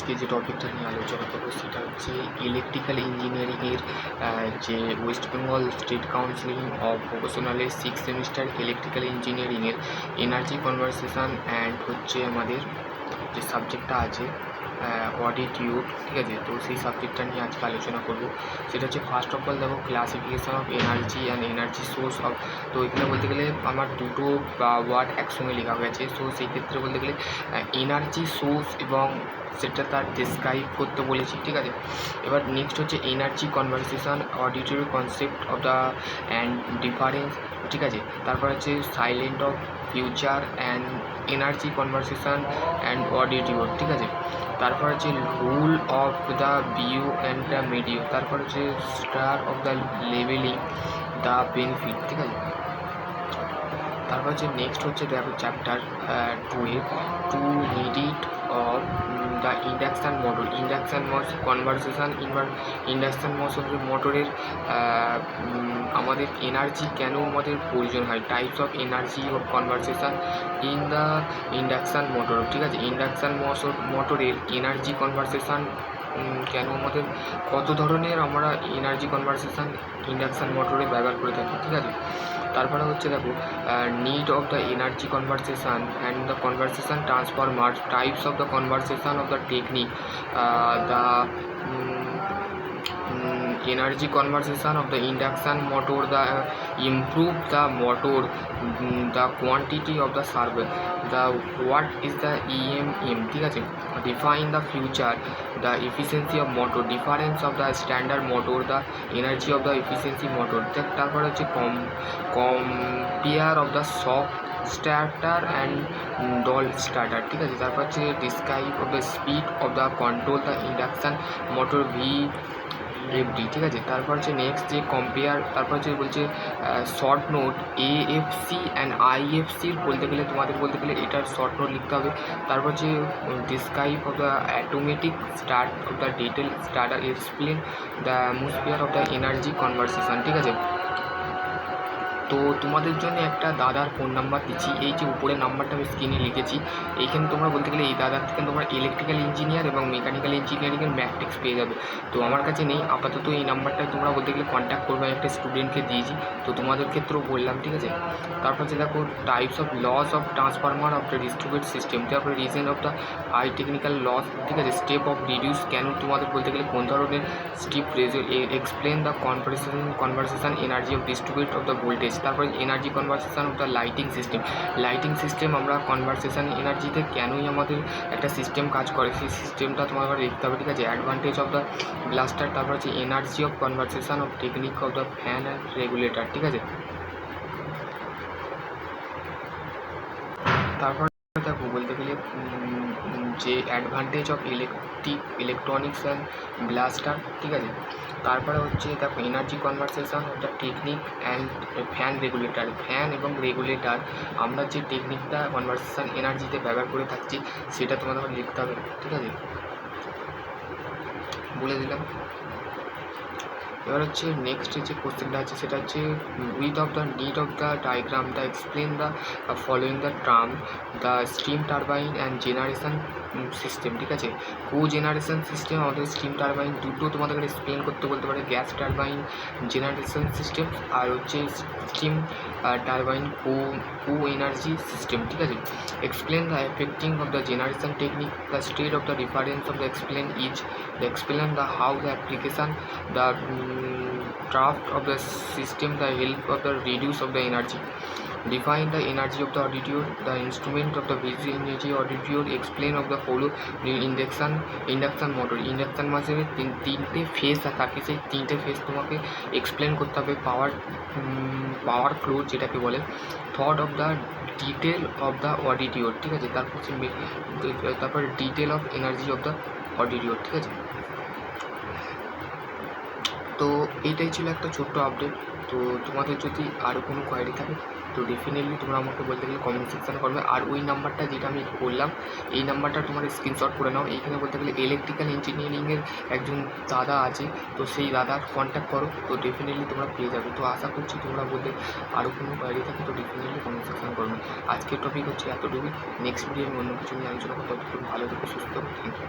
আজকে যে টপিকটা নিয়ে আলোচনা করবো সেটা হচ্ছে ইলেকট্রিক্যাল ইঞ্জিনিয়ারিংয়ের যে West Bengal state council of প্রফেশনালের 6th সেমিস্টার ইলেকট্রিক্যাল ইঞ্জিনিয়ারিংয়ের এনার্জি কনভারসেশন অ্যান্ড হচ্ছে আমাদের যে সাবজেক্টটা আছে অডিটিউড, ঠিক আছে। তো সেই সাবজেক্টটা নিয়ে আজকে আলোচনা করবো। সেটা হচ্ছে ফার্স্ট অফ অল দেখো classification of energy and energy source of. তো এখানে বলতে গেলে আমার দুটো ওয়ার্ড একসঙ্গে লেখা হয়েছে। সো সেই ক্ষেত্রে বলতে গেলে এনার্জি সোর্স এবং সেটা তার ডেসক্রাইব করতে বলেছি, ঠিক আছে। এবার নেক্সট হচ্ছে energy conversation auditory concept of the and difference, ঠিক আছে। তারপর হচ্ছে silent of future and energy conversation and attitude, ঠিক আছে। তারপর হচ্ছে rule of the view and the media. তারপর হচ্ছে star of the levelling the benefit, ঠিক আছে। তারপর হচ্ছে নেক্সট হচ্ছে দেখো chapter 2 two method of the induction motor. Induction conversation induction মোটরের আমাদের এনার্জি কেন আমাদের প্রয়োজন হয়, types of energy of conversation in the induction motor, ঠিক আছে। ইন্ডাকশান মোটরের এনার্জি কনভারসেশন কেন আমাদের, কত ধরনের আমরা এনার্জি কনভারসেশন ইন্ডাকশান মোটরে ব্যবহার করে থাকি, ঠিক আছে। তারপরে হচ্ছে দেখো need of the energy conversation and the conversation transformer, types of the conversation of the technique, the energy conversion of the induction motor, the improve the motor, the quantity of the servo, the what is the EMM, ঠিক আছে। define the future, the efficiency of motor, difference of the standard motor, the energy of the efficiency motor। তারপর হচ্ছে compare of the shock starter and dull starter, ঠিক আছে। তারপর হচ্ছে describe of the speed of the control the induction motor VFD, ঠিক আছে। তারপর হচ্ছে নেক্সট যে কম্পেয়ার, তারপর হচ্ছে বলছে শর্ট নোট AFC অ্যান্ড IFCর বলতে গেলে তোমাদের বলতে গেলে এটার শর্ট নোট লিখতে হবে। তারপর হচ্ছে describe of the automatic start of the detail starter, explain the atmosphere of the energy conversation, ঠিক আছে। তো তোমাদের জন্য একটা দাদার ফোন নাম্বার দিচ্ছি, এই যে উপরের নাম্বারটা আমি স্ক্রিনে লিখেছি, এইখানে তোমরা বলতে গেলে এই দাদার থেকে তোমরা ইলেকট্রিক্যাল ইঞ্জিনিয়ার এবং মেকানিক্যাল ইঞ্জিনিয়ারিংয়ের ম্যাট্রিক্স পেয়ে যাবে। তো আমার কাছে নেই আপাতত, এই নাম্বারটায় তোমরা বলতে গেলে কন্ট্যাক্ট করবে, একটা স্টুডেন্টকে দিয়েছি, তো তোমাদের ক্ষেত্রেও বললাম, ঠিক আছে। তারপর হচ্ছে দেখো types of loss of transformer of the distribute system, তারপরে reason of the high technical loss, ঠিক আছে। স্টেপ অফ রিডিউস, কেন তোমাদের বলতে গেলে কোন ধরনের step explain the conversation energy of distribute of the voltage. তারপরে energy conversation of the lighting system আমরা কনভারসেশন এনার্জিতে কেনই আমাদের একটা সিস্টেম কাজ করে সেই সিস্টেমটা তোমার দেখতে হবে, ঠিক আছে। অ্যাডভান্টেজ অফ দ্য ব্লাস্টার, তারপর হচ্ছে energy of conversation of technique of the fan and regulator, ঠিক আছে। তারপর দেখো বলতে গেলে যে advantage of electronics and blaster, ঠিক আছে। তারপরে হচ্ছে দেখো energy conversation of the technique and fan regulator, fan এবং রেগুলেটর আমরা যে টেকনিকটা কনভারসেশন এনার্জিতে ব্যবহার করে থাকছি সেটা তোমাদের লিখতে হবে, ঠিক আছে, বলে দিলাম। এবার হচ্ছে নেক্সট যে কোশ্চেনটা আছে সেটা হচ্ছে with of the need of the diagram the explain the following the term the steam turbine and generation system, ঠিক আছে। কো জেনারেশন সিস্টেম আমাদের স্টিম টারবাইন দুটো তোমাদেরকে এক্সপ্লেন করতে বলতে পারে, গ্যাস টারবাইন জেনারেশন সিস্টেম আর হচ্ছে steam turbine co energy system, ঠিক আছে। Explain the effecting of the generation technique the state of the difference of the explain each the explain the how the application the draft of the system the help of the reduce of the energy, define the energy of the attitude the instrument of the busy energy attitude, explain of the follow induction motor মাঝে তিনটে phase থাকে, সেই তিনটে phase তোমাকে explain করতে হবে। পাওয়ার flow যেটাকে বলে, thought of the detail of the attitude, ঠিক আছে। তারপর detail of energy of the attitude, ঠিক আছে। তো এইটাই ছিল একটা ছোট্ট আপডেট। তো তোমাদের যদি আরও কোনো কোয়ারি থাকে তো ডেফিনেটলি তোমরা আমাকে বলতে গেলে কমেন্ট সেকশানে করবে। আর ওই নাম্বারটা যেটা আমি বললাম এই নাম্বারটা তোমার স্ক্রিনশট করে নাও, এইখানে বলতে গেলে ইলেকট্রিক্যাল ইঞ্জিনিয়ারিংয়ের একজন দাদা আছে, তো সেই দাদার কন্ট্যাক্ট করো, তো ডেফিনেটলি তোমরা পেয়ে যাবে। তো আশা করছি তোমরা বলতে আরও কোনো কোয়ারি থাকে তো ডেফিনেটলি কমেন্ট সেকশানে করবে। আজকের টপিক হচ্ছে এতটুকুই, নেক্সট ভিডিও আমি অন্য কিছু নিয়ে আলোচনা করবো। ততক্ষণ ভালো থেকো, সুস্থ, থ্যাংক ইউ।